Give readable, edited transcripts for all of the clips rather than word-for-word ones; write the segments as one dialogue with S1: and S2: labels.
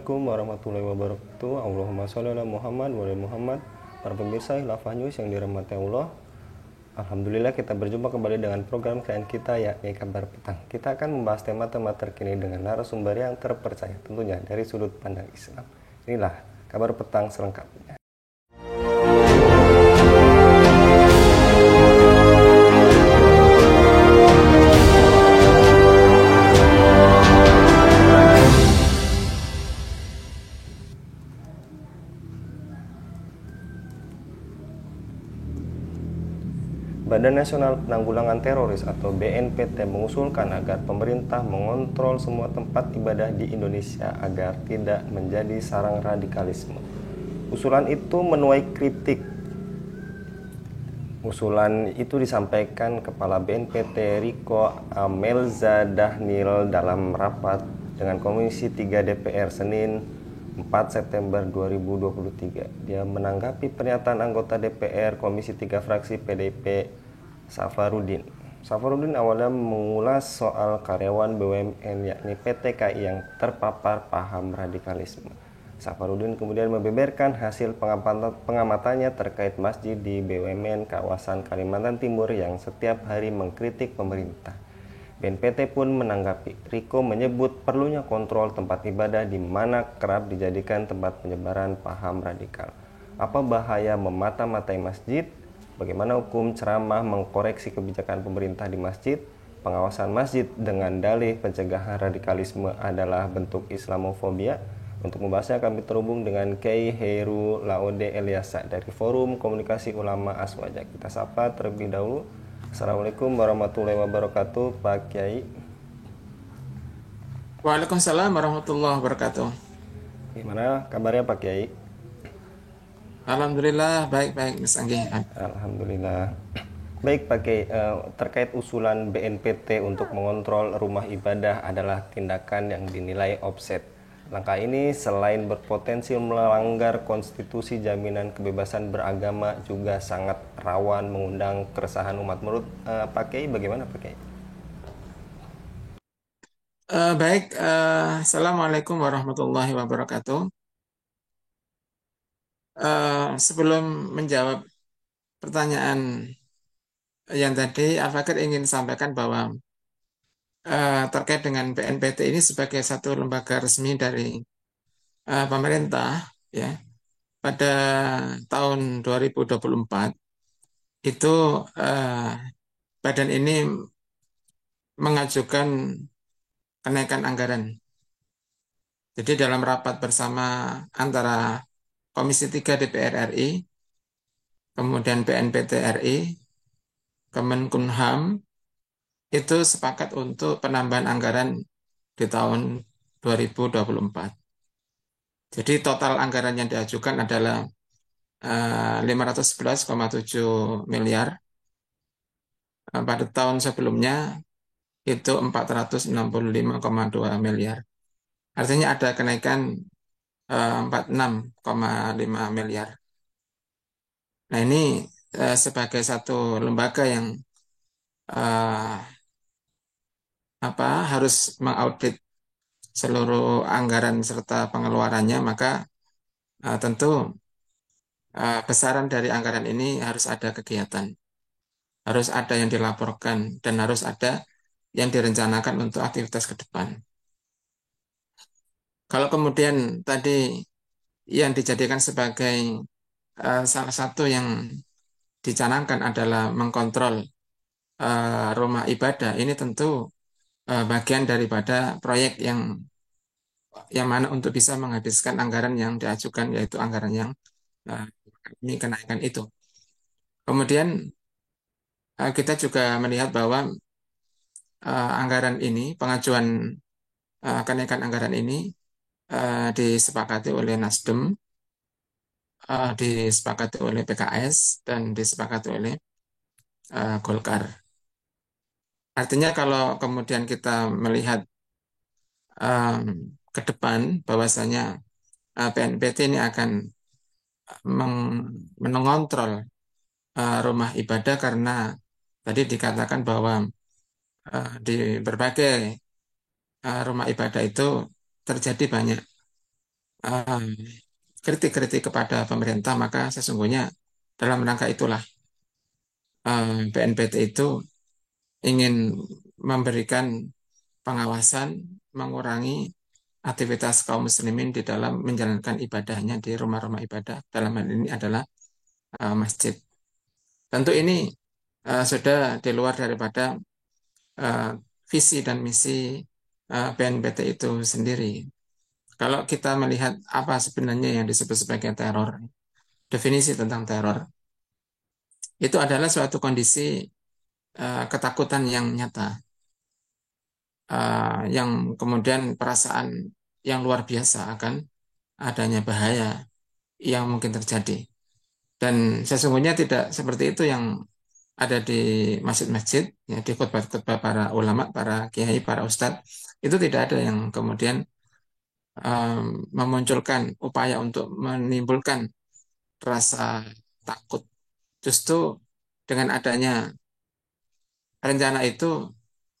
S1: Assalamualaikum warahmatullahi wabarakatuh. Allahumma sholli ala Muhammad wa ala Muhammad. Para pemirsa Khilafah News yang dirahmati Allah, Alhamdulillah kita berjumpa kembali dengan program klien kita yakni Kabar Petang. Kita akan membahas tema-tema terkini dengan narasumber yang terpercaya, tentunya dari sudut pandang Islam. Inilah Kabar Petang selengkapnya. Badan Nasional Penanggulangan Teroris atau BNPT mengusulkan agar pemerintah mengontrol semua tempat ibadah di Indonesia agar tidak menjadi sarang radikalisme. Usulan itu menuai kritik. Usulan itu disampaikan Kepala BNPT Riko Amelza Dhanil dalam rapat dengan Komisi 3 DPR Senin 4 September 2023. Dia menanggapi pernyataan anggota DPR Komisi 3 fraksi PDIP Safarudin. Safarudin awalnya mengulas soal karyawan BUMN yakni PT KAI yang terpapar paham radikalisme. Safarudin kemudian membeberkan hasil pengamatannya terkait masjid di BUMN kawasan Kalimantan Timur yang setiap hari mengkritik pemerintah. BNPT pun menanggapi. Riko menyebut perlunya kontrol tempat ibadah di mana kerap dijadikan tempat penyebaran paham radikal. Apa bahaya memata-matai masjid? Bagaimana hukum ceramah mengkoreksi kebijakan pemerintah di masjid? Pengawasan masjid dengan dalih pencegahan radikalisme adalah bentuk Islamofobia? Untuk membahasnya kami terhubung dengan Kiai Heru Laode Eliasa dari Forum Komunikasi Ulama Aswaja. Kita sapa terlebih dahulu. Assalamualaikum warahmatullahi wabarakatuh, Pak Kiai.
S2: Waalaikumsalam warahmatullahi wabarakatuh.
S1: Gimana kabarnya Pak Kiai?
S2: Alhamdulillah baik-baik Mas Anggi.
S1: Alhamdulillah. Baik Pak Kiai, terkait usulan BNPT untuk mengontrol rumah ibadah adalah tindakan yang dinilai offset. Langkah ini selain berpotensi melanggar konstitusi jaminan kebebasan beragama juga sangat rawan mengundang keresahan umat. Menurut Pak Kiai bagaimana Pak Kiai?
S2: Baik, Assalamualaikum warahmatullahi wabarakatuh. Sebelum menjawab pertanyaan yang tadi, Al-Fakir ingin sampaikan bahwa terkait dengan BNPT ini sebagai satu lembaga resmi dari pemerintah, ya, pada tahun 2024 itu badan ini mengajukan kenaikan anggaran. Jadi dalam rapat bersama antara Komisi 3 DPR RI, kemudian BNPT RI, Kemenkumham, itu sepakat untuk penambahan anggaran di tahun 2024. Jadi total anggaran yang diajukan adalah 511,7 miliar. Pada tahun sebelumnya itu 465,2 miliar. Artinya ada kenaikan 46,5 miliar. Nah ini sebagai satu lembaga yang eh, harus mengaudit seluruh anggaran serta pengeluarannya, maka tentu besaran dari anggaran ini harus ada kegiatan, harus ada yang dilaporkan, dan harus ada yang direncanakan untuk aktivitas ke depan. Kalau kemudian tadi yang dijadikan sebagai salah satu yang dicanangkan adalah mengkontrol rumah ibadah, ini tentu bagian daripada proyek yang mana untuk bisa menghabiskan anggaran yang diajukan, yaitu anggaran yang uh, ini kenaikan itu. Kemudian kita juga melihat bahwa anggaran ini, pengajuan kenaikan anggaran ini disepakati oleh Nasdem, disepakati oleh PKS, dan disepakati oleh Golkar. Artinya kalau kemudian kita melihat ke depan bahwasanya BNPT ini akan mengontrol rumah ibadah karena tadi dikatakan bahwa di berbagai rumah ibadah itu terjadi banyak eh, kritik-kritik kepada pemerintah, maka sesungguhnya dalam rangka itulah BNPT itu ingin memberikan pengawasan, mengurangi aktivitas kaum muslimin di dalam menjalankan ibadahnya di rumah-rumah ibadah. Dalam hal ini adalah masjid. Tentu ini sudah di luar daripada eh, visi dan misi BNPT itu sendiri. Kalau kita melihat apa sebenarnya yang disebut sebagai teror, definisi tentang teror, itu adalah suatu kondisi ketakutan yang nyata, yang kemudian perasaan yang luar biasa akan adanya bahaya yang mungkin terjadi. Dan sesungguhnya tidak seperti itu yang ada di masjid-masjid, ya, di khutbah-khutbah para ulama, para kiai, para ustadz, itu tidak ada yang kemudian memunculkan upaya untuk menimbulkan rasa takut. Justru dengan adanya rencana itu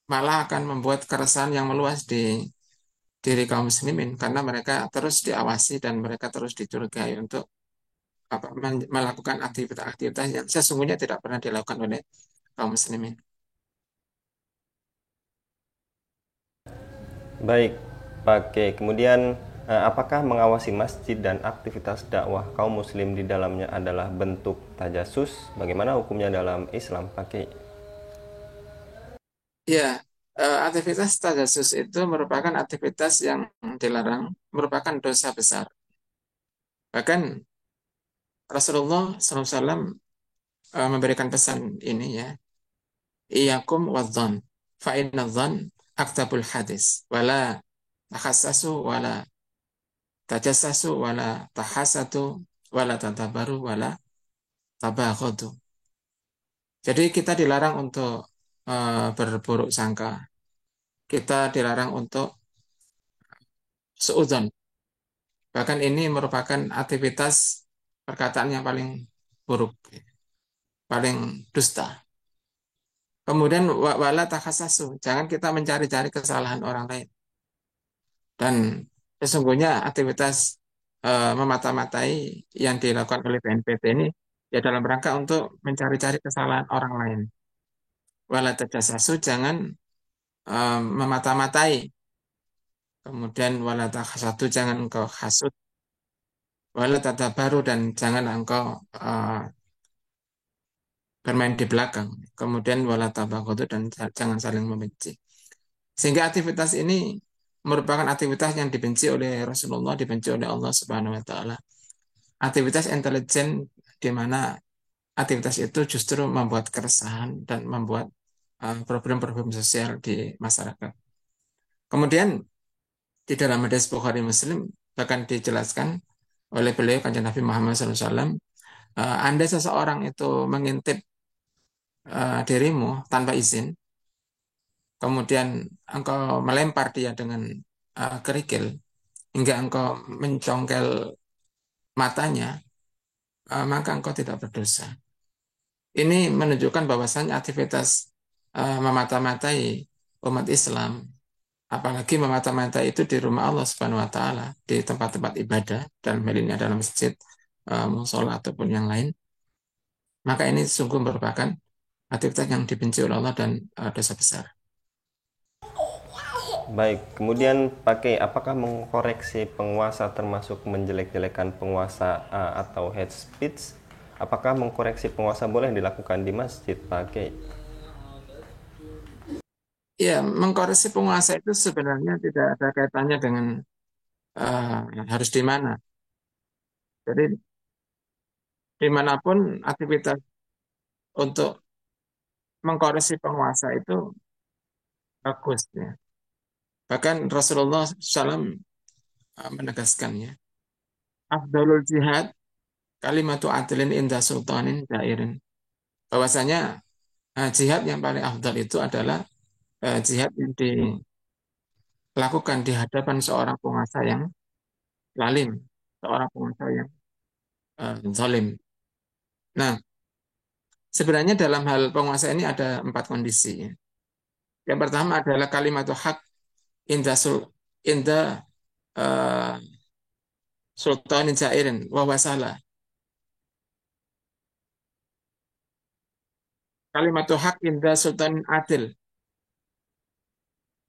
S2: malah akan membuat keresahan yang meluas di diri kaum muslimin karena mereka terus diawasi dan mereka terus dicurigai untuk melakukan aktivitas-aktivitas yang sesungguhnya tidak pernah dilakukan oleh kaum muslimin.
S1: Baik, pakai. Kemudian apakah mengawasi masjid dan aktivitas dakwah kaum muslim di dalamnya adalah bentuk tajasus? Bagaimana hukumnya dalam Islam, pakai?
S2: Ya, aktivitas tajasus itu merupakan aktivitas yang dilarang, merupakan dosa besar. Bahkan Rasulullah SAW memberikan pesan ini ya, iyakum wadzon, fa inna dzan aktabul hadis, wala takhassasu, wala tajassasu, wala tahasatu, wala tatabaru, wala tabaghadu. Jadi kita dilarang untuk berburuk sangka. Kita dilarang untuk seudon. Bahkan ini merupakan aktivitas perkataan yang paling buruk, paling dusta. Kemudian wala takhasasu, jangan kita mencari-cari kesalahan orang lain. Dan sesungguhnya aktivitas memata-matai yang dilakukan oleh BNPT ini ya dalam rangka untuk mencari-cari kesalahan orang lain. Wala tajassasu, jangan memata-matai. Kemudian wala takhasatu, jangan engkau hasut. Wala tatabaru, dan jangan engkau bermain di belakang. Kemudian wala tabaghadu, dan jangan saling membenci. Sehingga aktivitas ini merupakan aktivitas yang dibenci oleh Rasulullah, dibenci oleh Allah Subhanahu wa taala. Aktivitas intelijen di mana aktivitas itu justru membuat keresahan dan membuat problem-problem sosial di masyarakat. Kemudian di dalam hadis Bukhari Muslim bahkan dijelaskan oleh beliau kanjeng Nabi Muhammad SAW, andai seseorang itu mengintip dirimu tanpa izin, kemudian engkau melempar dia dengan kerikil hingga engkau mencongkel matanya, maka engkau tidak berdosa. Ini menunjukkan bahwasannya aktivitas memata-matai umat Islam, apalagi memata-matai itu di rumah Allah Subhanahu wa taala, di tempat-tempat ibadah, dan hal ini adalah masjid, musola ataupun yang lain, maka ini sungguh merupakan aktivitas yang dibenci oleh Allah dan dosa besar.
S1: Baik, kemudian pakai, apakah mengkoreksi penguasa termasuk menjelek-jelekan penguasa atau hate speech? Apakah mengkoreksi penguasa boleh dilakukan di masjid, pakai?
S2: Ya, mengkoreksi penguasa itu sebenarnya tidak ada kaitannya dengan harus di mana. Jadi dimanapun aktivitas untuk mengkoreksi penguasa itu bagus ya. Bahkan Rasulullah SAW menegaskannya. Afdalul jihad kalimatu adlin inda sultanin jairin. Bahwasanya jihad yang paling afdal itu adalah jihad yang dilakukan di hadapan seorang penguasa yang lalim, seorang penguasa yang zalim. Nah, sebenarnya dalam hal penguasa ini ada 4 kondisi. Yang pertama adalah kalimat hak inda sul inda eh, sultanin jairin wa wasala. Kalimatul hak inda sultanin adil,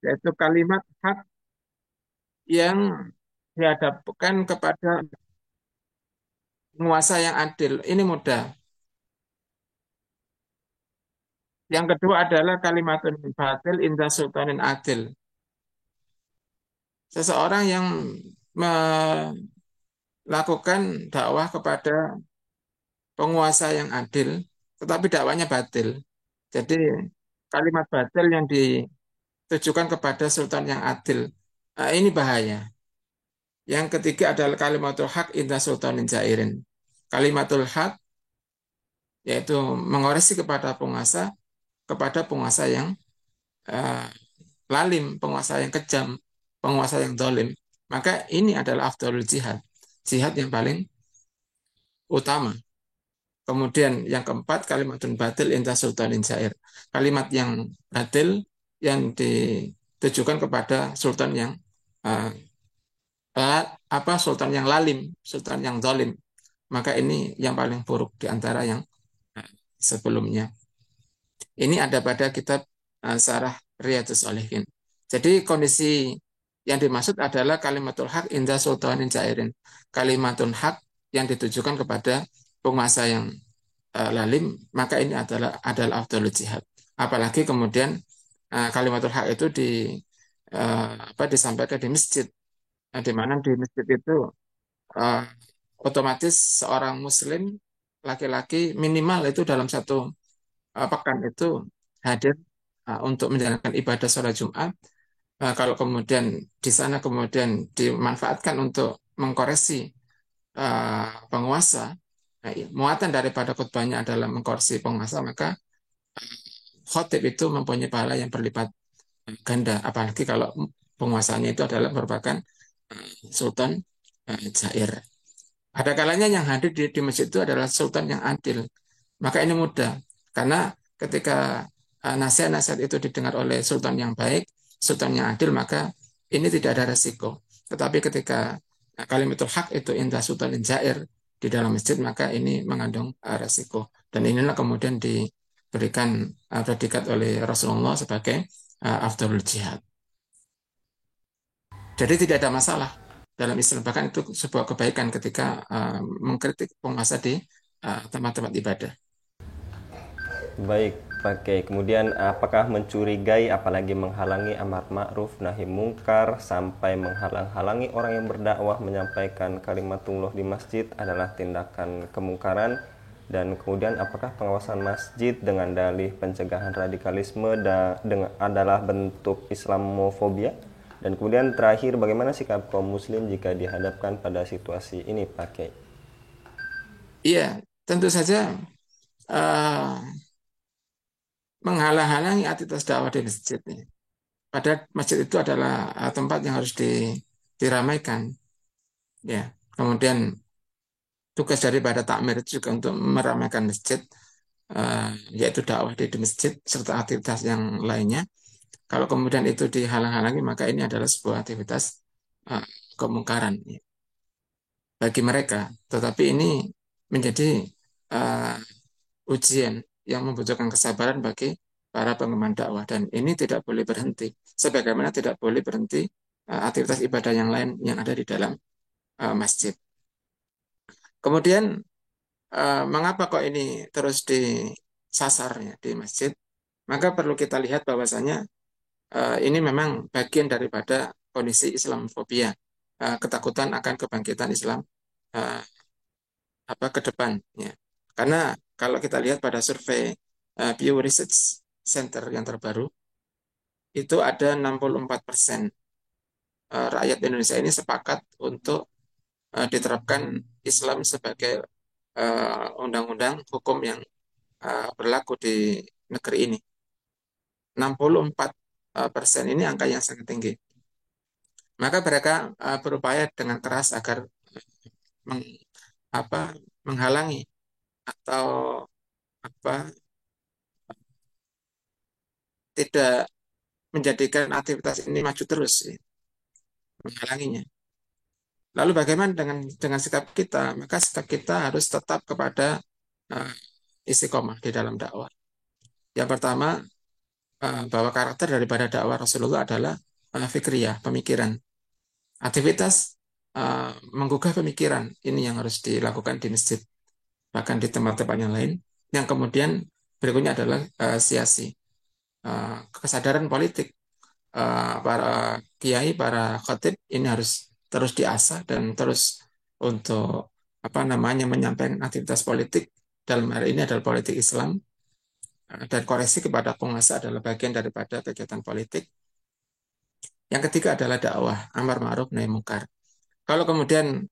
S2: yaitu kalimat hak yang dihadapkan kepada penguasa yang adil. Ini mudah. Yang kedua adalah kalimatun batil inda sultanin adil. Seseorang yang melakukan dakwah kepada penguasa yang adil, tetapi dakwanya batil. Jadi kalimat batil yang ditujukan kepada sultan yang adil, ini bahaya. Yang ketiga adalah kalimatul hak inda sultanin jairin. Kalimatul hak yaitu mengoreksi kepada penguasa yang eh, lalim, penguasa yang kejam, penguasa yang dolim. Maka ini adalah afdalul jihad, jihad yang paling utama. Kemudian yang keempat kalimatun batil inta sultanin jair. Kalimat yang batil yang ditujukan kepada sultan yang uh, sultan yang lalim, sultan yang zalim. Maka ini yang paling buruk di antara yang sebelumnya. Ini ada pada kitab Syarah Riyadhus Shalihin. Jadi kondisi yang dimaksud adalah kalimatul hak inda sultanin jairin. Kalimatun hak yang ditujukan kepada penguasa yang lalim, maka ini adalah afdhalul jihad. Apalagi kemudian kalimatul hak itu disampaikan di masjid. Di mana di masjid itu uh, otomatis seorang muslim laki-laki minimal itu dalam satu pekan itu hadir untuk menjalankan ibadah sholat Jumat. Kalau kemudian di sana kemudian dimanfaatkan untuk mengkoreksi penguasa, nah, muatan daripada khutbahnya adalah mengkoreksi penguasa, maka khotib itu mempunyai pahala yang berlipat ganda. Apalagi kalau penguasanya itu adalah merupakan sultan Jair. Ada kalanya yang hadir di masjid itu adalah sultan yang adil. Maka ini mudah. Karena ketika nasihat-nasihat itu didengar oleh sultan yang baik, sultan yang adil, maka ini tidak ada resiko. Tetapi ketika kalimatul hak itu indah sultan jair di dalam masjid, maka ini mengandung resiko. Dan inilah kemudian diberikan predikat oleh Rasulullah sebagai afdalul jihad. Jadi tidak ada masalah dalam Islam. Bahkan itu sebuah kebaikan ketika mengkritik penguasa di tempat-tempat ibadah.
S1: Baik, pakai. Kemudian apakah mencurigai apalagi menghalangi amar ma'ruf nahi mungkar sampai menghalang-halangi orang yang berdakwah menyampaikan kalimatullah di masjid adalah tindakan kemungkaran? Dan kemudian apakah pengawasan masjid dengan dalih pencegahan radikalisme adalah bentuk Islamofobia? Dan kemudian terakhir, bagaimana sikap kaum muslim jika dihadapkan pada situasi ini, pakai?
S2: Iya, tentu saja uh, menghalang-halangi aktivitas dakwah di masjid. Padahal masjid itu adalah tempat yang harus diramaikan. Ya, kemudian tugas daripada takmir itu juga untuk meramaikan masjid, yaitu dakwah di masjid serta aktivitas yang lainnya. Kalau kemudian itu dihalang-halangi, maka ini adalah sebuah aktivitas uh, kemungkaran ya, bagi mereka. Tetapi ini menjadi uh, ujian yang membutuhkan kesabaran bagi para pengembang dakwah dan ini tidak boleh berhenti. Sebagaimana tidak boleh berhenti aktivitas ibadah yang lain yang ada di dalam masjid. Kemudian mengapa kok ini terus disasar ya, di masjid? Maka perlu kita lihat bahwasanya ini memang bagian daripada kondisi Islamofobia, ketakutan akan kebangkitan Islam uh, ke depan. Ya. Karena kalau kita lihat pada survei Pew Research Center yang terbaru, itu ada 64% rakyat Indonesia ini sepakat untuk diterapkan Islam sebagai undang-undang hukum yang berlaku di negeri ini. 64% ini angka yang sangat tinggi. Maka mereka berupaya dengan keras agar meng, menghalangi atau apa tidak menjadikan aktivitas ini maju terus, ya, menghalanginya. Lalu bagaimana dengan sikap kita? Maka sikap kita harus tetap kepada uh, istiqomah di dalam dakwah. Yang pertama, bahwa karakter daripada dakwah Rasulullah adalah fikriyah, pemikiran. Aktivitas menggugah pemikiran ini yang harus dilakukan di masjid, bahkan di tempat-tempat yang lain. Yang kemudian berikutnya adalah siasi, kesadaran politik. Para kiai, para khatib ini harus terus diasah dan terus untuk apa namanya menyampaikan aktivitas politik, dalam hari ini adalah politik Islam, dan koreksi kepada penguasa adalah bagian daripada kegiatan politik. Yang ketiga adalah dakwah amar ma'ruf nahi mungkar. Kalau kemudian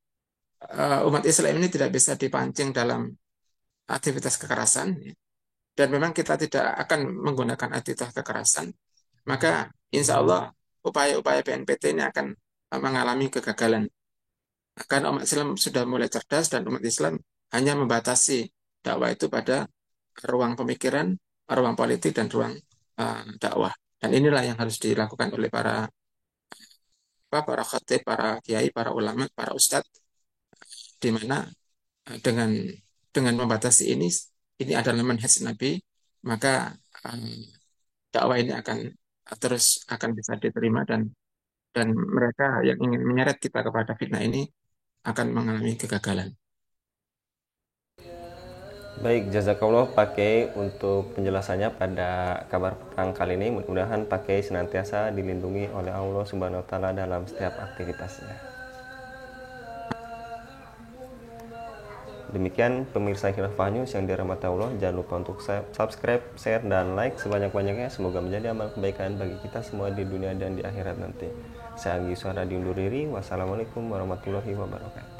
S2: umat Islam ini tidak bisa dipancing dalam aktivitas kekerasan, ya, dan memang kita tidak akan menggunakan aktivitas kekerasan, maka insya Allah upaya-upaya BNPT ini akan mengalami kegagalan. Karena umat Islam sudah mulai cerdas dan umat Islam hanya membatasi dakwah itu pada ruang pemikiran, ruang politik, dan ruang dakwah. Dan inilah yang harus dilakukan oleh para khatib, para kiai, para ulama, para ustadz, di mana dengan membatasi ini adalah manhaj Nabi, maka eh, dakwah ini akan terus akan bisa diterima, dan mereka yang ingin menyeret kita kepada fitnah ini akan mengalami kegagalan.
S1: Baik, jazakallah pakai untuk penjelasannya pada kabar petang kali ini. Mudah-mudahan pakai senantiasa dilindungi oleh Allah Subhanahu wa taala dalam setiap aktivitasnya. Demikian pemirsa Khilafah News yang dirahmati Allah. Jangan lupa untuk subscribe, share, dan like sebanyak-banyaknya. Semoga menjadi amal kebaikan bagi kita semua di dunia dan di akhirat nanti. Saya Anggi Suara diundur diri. Wassalamualaikum warahmatullahi wabarakatuh.